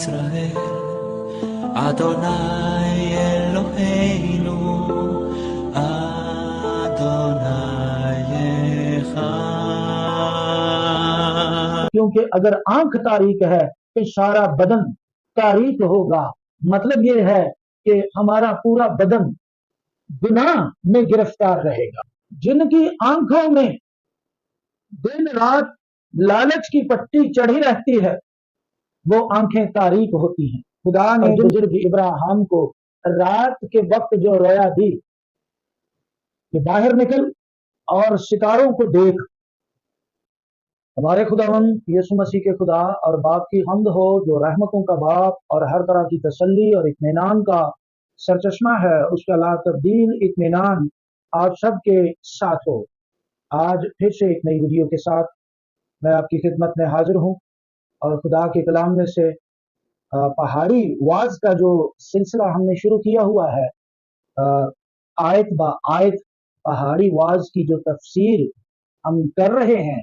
ישראל, אדוני אלוהינו, אדוני אחד. क्योंकि अगर आंख तारीक है तो सारा बदन तारीक होगा। मतलब ये है कि हमारा पूरा बदन गुनाह में गिरफ्तार रहेगा। जिनकी आंखों में दिन रात लालच की पट्टी चढ़ी रहती है वो आंखें तारीक होती हैं। खुदा ने बुजुर्ग इब्राहिम को रात के वक्त जो रोया दी कि बाहर निकल और सितारों को देख। हमारे खुदावन यीशु मसीह के खुदा और बाप की हम्द हो जो रहमतों का बाप और हर तरह की तसल्ली और इत्मीनान का सरचश्मा है। उसका ला तब्दील इत्मीनान आप सबके साथ हो। आज फिर से एक नई वीडियो के साथ मैं आपकी खिदमत में हाजिर हूँ और खुदा के कलाम में से पहाड़ी वाज का जो सिलसिला हमने शुरू किया हुआ है, आयत बा आयत पहाड़ी वाज की जो तफसीर हम कर रहे हैं,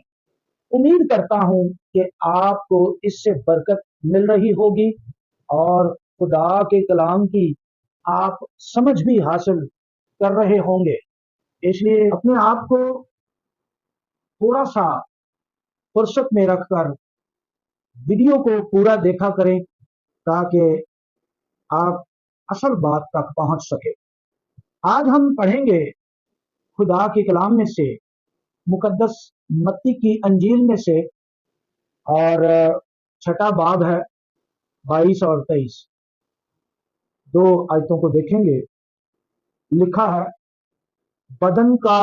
उम्मीद करता हूं कि आपको इससे बरकत मिल रही होगी और खुदा के कलाम की आप समझ भी हासिल कर रहे होंगे। इसलिए अपने आप को थोड़ा सा फुर्सत में रखकर वीडियो को पूरा देखा करें ताकि आप असल बात तक पहुंच सके। आज हम पढ़ेंगे खुदा के कलाम में से मुकद्दस मत्ती की अंजील में से, और छठा बाब है 22 और 23। दो आयतों को देखेंगे। लिखा है, बदन का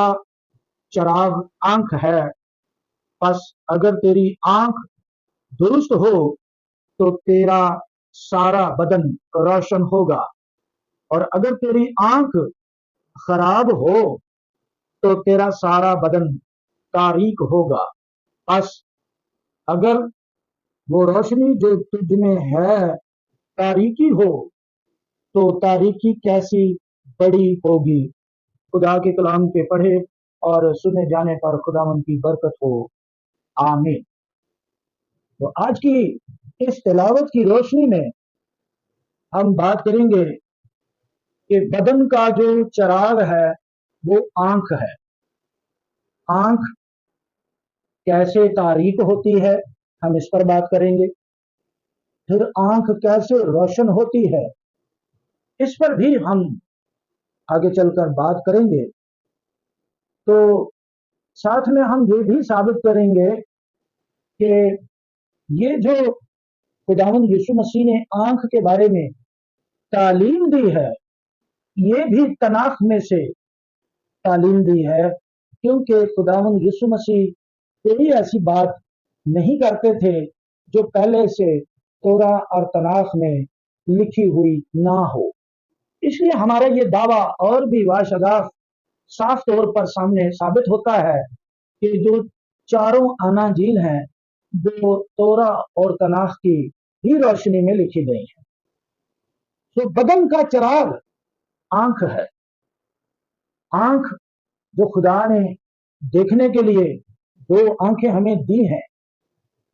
चराग आंख है, बस अगर तेरी आंख दुरुस्त हो तो तेरा सारा बदन रोशन होगा, और अगर तेरी आंख खराब हो तो तेरा सारा बदन तारीक होगा। बस अगर वो रोशनी जो तुझ में है तारीकी हो तो तारीकी कैसी बड़ी होगी। खुदा के कलाम के पढ़े और सुने जाने पर खुदावन की बरकत हो, आमीन। तो आज की इस तिलावत की रोशनी में हम बात करेंगे कि बदन का जो चराग है वो आंख है। आंख कैसे तारीक होती है हम इस पर बात करेंगे। फिर आंख कैसे रोशन होती है इस पर भी हम आगे चलकर बात करेंगे। तो साथ में हम ये भी साबित करेंगे कि ये जो खुदावंद यीशु मसीह ने आंख के बारे में तालीम दी है, ये भी तनाख में से तालीम दी है, क्योंकि खुदावंद यीशु मसीह कोई ऐसी बात नहीं करते थे जो पहले से तोरा और तनाख में लिखी हुई ना हो। इसलिए हमारा ये दावा और भी वाशगाफ साफ तौर पर सामने साबित होता है कि जो चारों अनाजील हैं वो तोरा और तनाख की ही रोशनी में लिखी गई है। तो बदन का चराग आंख है। आंख जो खुदा ने देखने के लिए दो आंखें हमें दी हैं,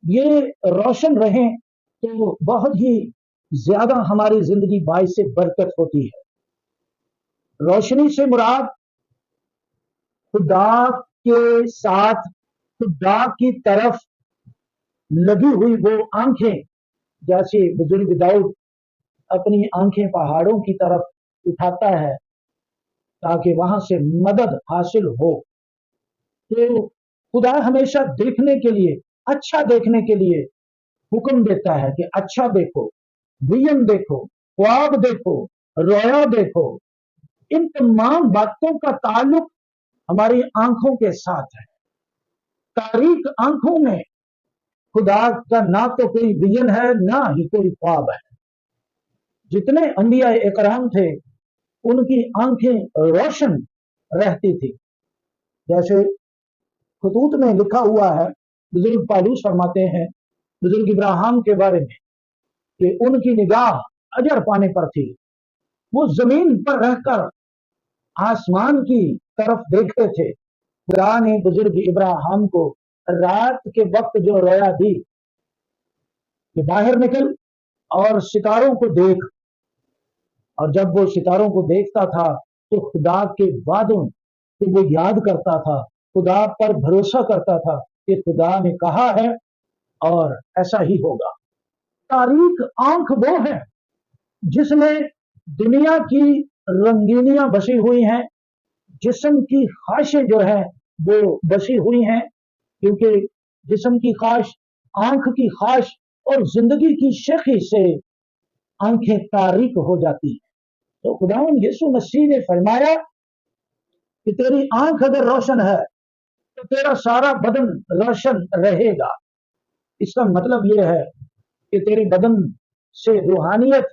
ये रोशन रहें तो बहुत ही ज्यादा हमारी जिंदगी बाइस से बरकत होती है। रोशनी से मुराद खुदा के साथ खुदा की तरफ लगी हुई वो आंखें, जैसे बुजुर्ग दाऊद अपनी आंखें पहाड़ों की तरफ उठाता है ताकि वहां से मदद हासिल हो। तो खुदा हमेशा देखने के लिए, अच्छा देखने के लिए हुक्म देता है कि अच्छा देखो, विजन देखो, ख्वाब देखो, रोया देखो। इन तमाम बातों का ताल्लुक हमारी आंखों के साथ है। तारीक आंखों में खुदा का ना तो कोई विजन है ना ही कोई ख्वाब है। जितने अंबिया इकराम थे उनकी आंखें रोशन रहती थी। जैसे खतूत में लिखा हुआ है, बुजुर्ग पालूस फरमाते हैं बुजुर्ग इब्राहिम के बारे में कि उनकी निगाह अजर पाने पर थी। वो जमीन पर रहकर आसमान की तरफ देखते थे। खुदा ने बुजुर्ग इब्राहिम को रात के वक्त जो रोया दी कि बाहर निकल और सितारों को देख। और जब वो सितारों को देखता था तो खुदा के वादों को वो याद करता था, खुदा पर भरोसा करता था कि खुदा ने कहा है और ऐसा ही होगा। तारीख आंख वो है जिसमें दुनिया की रंगीनियां बसी हुई हैं, जिस्म की ख्वाहिशें जो है वो बसी हुई हैं, क्योंकि जिस्म की ख्वाहिश, आंख की ख्वाहिश और जिंदगी की शेखी से आंखें तारीक हो जाती हैं। तो खुदावंद यीशु मसीह ने फरमाया कि तेरी आंख अगर रोशन है तो तेरा सारा बदन रोशन रहेगा। इसका मतलब यह है कि तेरे बदन से रूहानियत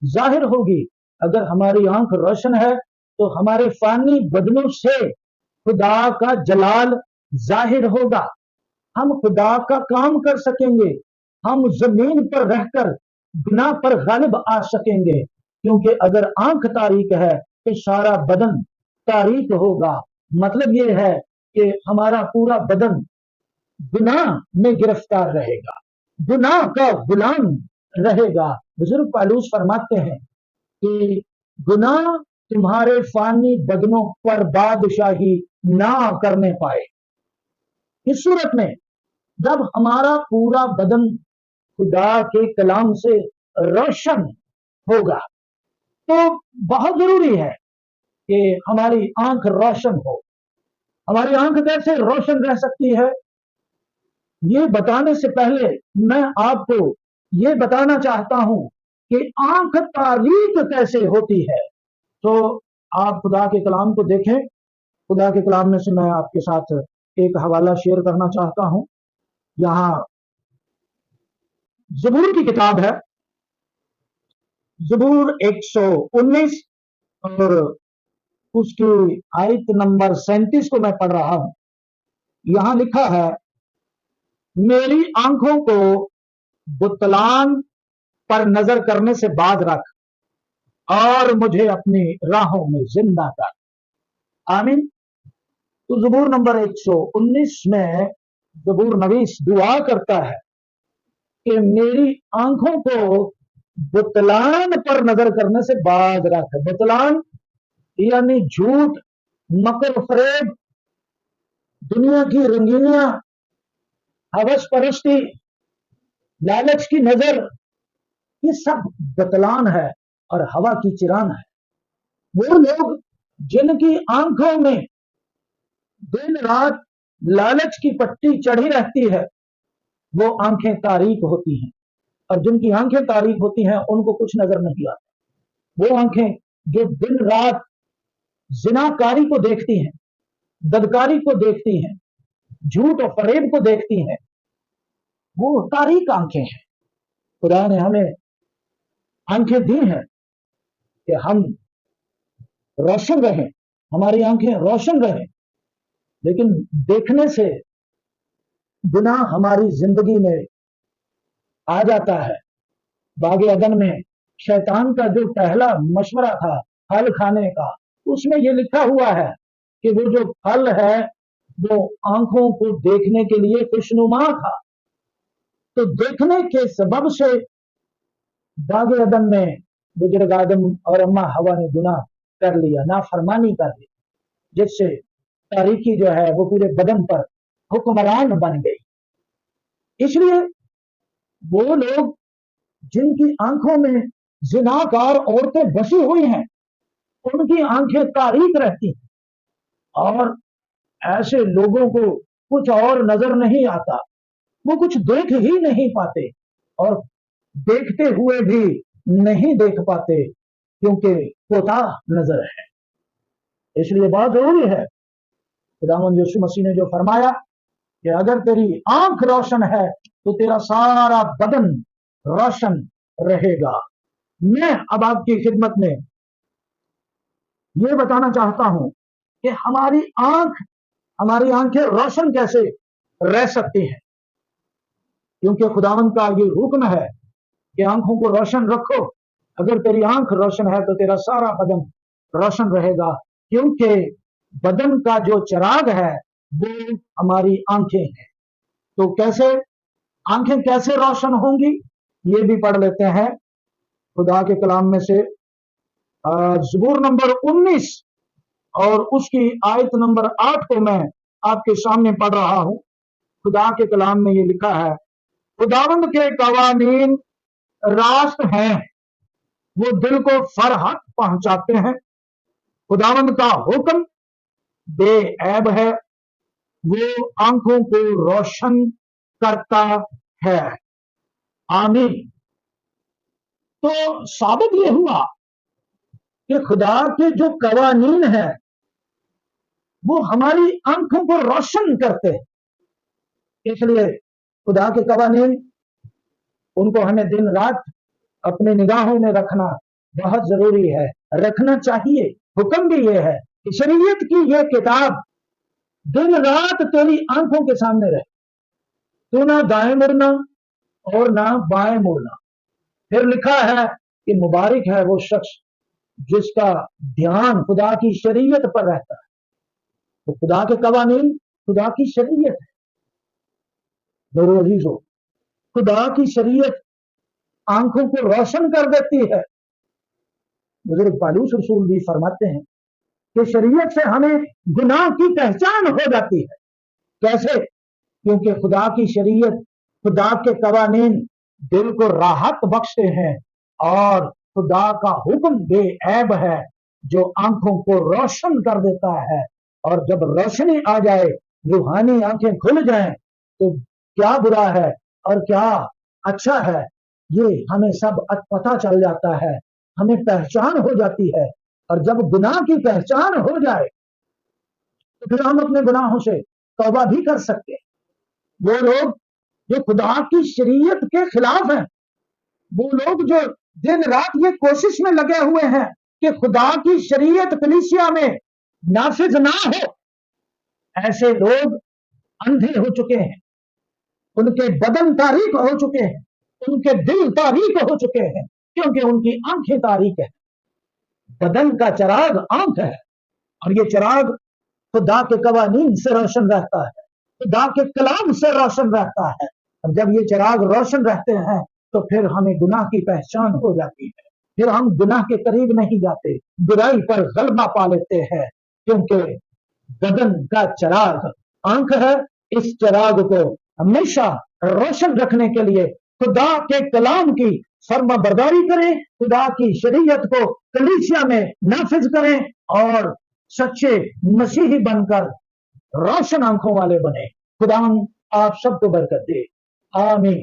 जाहिर होगी। अगर हमारी आंख रोशन है तो हमारे फानी बदनों से खुदा का जलाल जाहिर होगा। हम खुदा का काम कर सकेंगे, हम जमीन पर रहकर गुनाह पर गालिब आ सकेंगे, क्योंकि अगर आंख तारीक है तो सारा बदन तारीक होगा। मतलब यह है कि हमारा पूरा बदन गुनाह में गिरफ्तार रहेगा, गुनाह का गुलाम रहेगा। बुजुर्ग पौलुस फरमाते हैं कि गुनाह तुम्हारे फानी बदनों पर बादशाही ना करने पाए। इस सूरत में जब हमारा पूरा बदन खुदा के कलाम से रोशन होगा तो बहुत जरूरी है कि हमारी आंख रोशन हो। हमारी आंख कैसे रोशन रह सकती है, ये बताने से पहले मैं आपको ये बताना चाहता हूं कि आंख तारीक कैसे होती है। तो आप खुदा के कलाम को देखें। खुदा के कलाम में से मैं आपके साथ एक हवाला शेयर करना चाहता हूं। यहां ज़बूर की किताब है, ज़बूर 119 और उसकी आयत नंबर 37 को मैं पढ़ रहा हूं। यहां लिखा है, मेरी आंखों को बुतलान पर नजर करने से बाज रख और मुझे अपनी राहों में जिंदा कर। आमीन। तो ज़बूर नंबर 119 में ज़बूर नवीस दुआ करता है कि मेरी आंखों को बुतलान पर नजर करने से बाज रख। बुतलान यानी झूठ, मकर फरेब, दुनिया की रंगीनियां, हवस परस्ती, लालच की नजर, ये सब बतलान है और हवा की चिरान है। वो लोग जिनकी आंखों में दिन रात लालच की पट्टी चढ़ी रहती है, वो आंखें तारीक होती हैं। और जिनकी आंखें तारीक होती हैं उनको कुछ नजर नहीं आता। वो आंखें जो दिन रात जिनाकारी को देखती हैं, बदकारी को देखती हैं, झूठ और फरेब को देखती हैं, वो तारीक आंखें हैं। खुदा ने हमें आंखें दी हैं कि हम रोशन रहें, हमारी आंखें रोशन रहें, लेकिन देखने से गुनाह हमारी जिंदगी में आ जाता है। बागे अदन में शैतान का जो पहला मशवरा था फल खाने का, उसमें ये लिखा हुआ है कि वो जो फल है वो आंखों को देखने के लिए खुशनुमा था। तो देखने के सबब से बागे अदन में बुजुर्ग आदम और अम्मा हवा ने गुनाह कर लिया, नाफरमानी कर ली, जिससे तारीकी जो है वो पूरे बदन पर हुक्मरान बन गई। इसलिए वो लोग जिनकी आंखों में जिनाकार औरतें बसी हुई हैं, उनकी आंखें तारीक रहती हैं और ऐसे लोगों को कुछ और नजर नहीं आता, वो कुछ देख ही नहीं पाते और देखते हुए भी नहीं देख पाते, क्योंकि कोताह नजर है। इसलिए बहुत जरूरी है, खुदावंद यीशु मसीह ने जो फरमाया कि अगर तेरी आंख रोशन है तो तेरा सारा बदन रोशन रहेगा। मैं अब आपकी खिदमत में यह बताना चाहता हूं कि हमारी आंखें रोशन कैसे रह सकती हैं, क्योंकि खुदावंद का ये हुक्म है कि आंखों को रोशन रखो। अगर तेरी आंख रोशन है तो तेरा सारा बदन रोशन रहेगा, क्योंकि बदन का जो चिराग है वो हमारी आंखें हैं। तो कैसे आंखें कैसे रोशन होंगी? ये भी पढ़ लेते हैं खुदा के कलाम में से। ज़बूर नंबर 19 और उसकी आयत नंबर 8 को मैं आपके सामने पढ़ रहा हूं। खुदा के कलाम में ये लिखा है, खुदावंद के कवानीन रास्त हैं, वो दिल को फरहत पहुंचाते हैं। खुदावंद का हुक्म बेऐब है, वो आंखों को रोशन करता है। आमीन। तो साबित ये हुआ कि खुदा के जो कवानीन है वो हमारी आंखों को रोशन करते हैं। इसलिए खुदा के कवानीन, उनको हमें दिन रात अपनी निगाहों में रखना बहुत जरूरी है, रखना चाहिए। हुक्म भी ये है कि शरीयत की ये किताब दिन रात तेरी आंखों के सामने रहे, तू ना दाएं मुड़ना और ना बाएं मुड़ना। फिर लिखा है कि मुबारक है वो शख्स जिसका ध्यान खुदा की शरीयत पर रहता है। तो खुदा के कवानीन खुदा की शरीयत है। मेरे अजीजों, खुदा की शरीयत आंखों को रोशन कर देती है। बुजुर्ग पालूस रसूल भी फरमाते हैं कि शरीयत से हमें गुनाह की पहचान हो जाती है। कैसे? क्योंकि खुदा की शरीयत, खुदा के कवानीन दिल को राहत बख्शते हैं और खुदा का हुक्म बेऐब है जो आंखों को रोशन कर देता है। और जब रोशनी आ जाए, रूहानी आंखें खुल जाएं, तो क्या बुरा है और क्या अच्छा है ये हमें सब पता चल जाता है, हमें पहचान हो जाती है। और जब गुनाह की पहचान हो जाए तो फिर हम अपने गुनाहों से तौबा भी कर सकते हैं। वो लोग जो खुदा की शरीयत के खिलाफ हैं, वो लोग जो दिन रात ये कोशिश में लगे हुए हैं कि खुदा की शरीयत कलीसिया में नाफिज ना हो, ऐसे लोग अंधे हो चुके हैं, उनके बदन तारीक हो चुके हैं, उनके दिल तारीक हो चुके हैं, क्योंकि उनकी आंखें तारीक है। बदन का चिराग आंख है और ये चिराग खुदा के कवानीन से रोशन रहता है, खुदा के कलाम से रोशन रहता है। और जब ये चिराग रोशन रहते हैं तो फिर हमें गुनाह की पहचान हो जाती है, फिर हम गुनाह के करीब नहीं जाते, बुराई पर गलबा पा लेते हैं। क्योंकि बदन का चिराग आंख है। इस चिराग को हमेशा रोशन रखने के लिए खुदा के कलाम की फर्मा बरदारी करें, खुदा की शरीयत को कलीसिया में नाफिज करें और सच्चे मसीही बनकर रोशन आंखों वाले बने। खुदा आप सबको बरकत दे। आमीन।